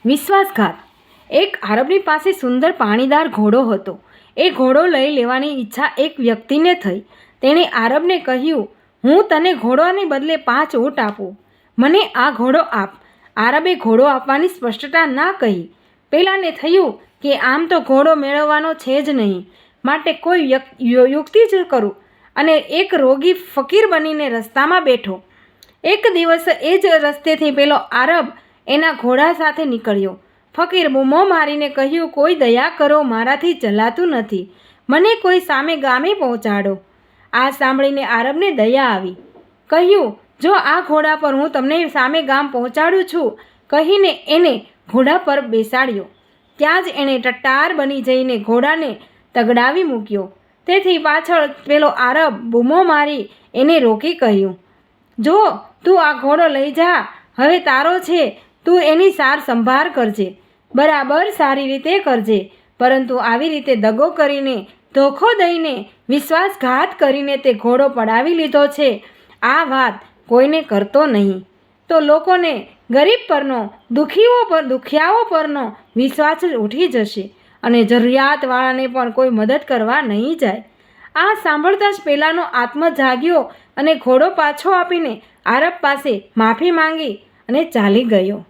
વિશ્વાસઘાત। એક આરબની પાસે સુંદર પાણીદાર ઘોડો હતો। એ ઘોડો લઈ લેવાની ઈચ્છા એક વ્યક્તિને થઈ। તેણે આરબને કહ્યું, હું તને ઘોડોને બદલે 5 ઊંટ આપું, મને આ ઘોડો આપ। આરબે ઘોડો આપવાની સ્પષ્ટતા ના કહી। પેલાને થયું કે આમ તો ઘોડો મેળવવાનો છે જ નહીં, માટે કોઈ યુક્તિ જ કરું, અને એક રોગી ફકીર બનીને રસ્તામાં બેઠો। એક દિવસ એ જ રસ્તેથી પેલો આરબ એના ઘોડા સાથે નીકળ્યો। ફકીર બૂમો મારીને કહ્યું, કોઈ દયા કરો, મારાથી ચલાતું નથી, મને કોઈ સામે ગામે પહોંચાડો। આ સાંભળીને આરબને દયા આવી। કહ્યું, જો આ ઘોડા પર હું તમને સામે ગામ પહોંચાડું છું, કહીને એને ઘોડા પર બેસાડ્યો। ત્યાં જ એણે ટટ્ટાર બની જઈને ઘોડાને તગડાવી મૂક્યો। તેથી પાછળ પેલો આરબ બૂમો મારી એને રોકી કહ્યું, જો તું આ ઘોડો લઈ જા, હવે તારો છે, તું એની સાર સંભાળ કરજે, બરાબર સારી રીતે કરજે, પરંતુ આવી રીતે દગો કરીને, ધોખો દઈને, વિશ્વાસઘાત કરીને તે ઘોડો પડાવી લીધો છે, આ વાત કોઈને કરતો નહીં, તો લોકોને ગરીબ પરનો, દુખિયાઓ પરનો વિશ્વાસ ઉઠી જશે અને જરૂરિયાતવાળાને પણ કોઈ મદદ કરવા નહીં જાય। આ સાંભળતા જ પેલાનો આત્મ જાગ્યો અને ઘોડો પાછો આપીને આરબ પાસે માફી માંગી અને ચાલી ગયો।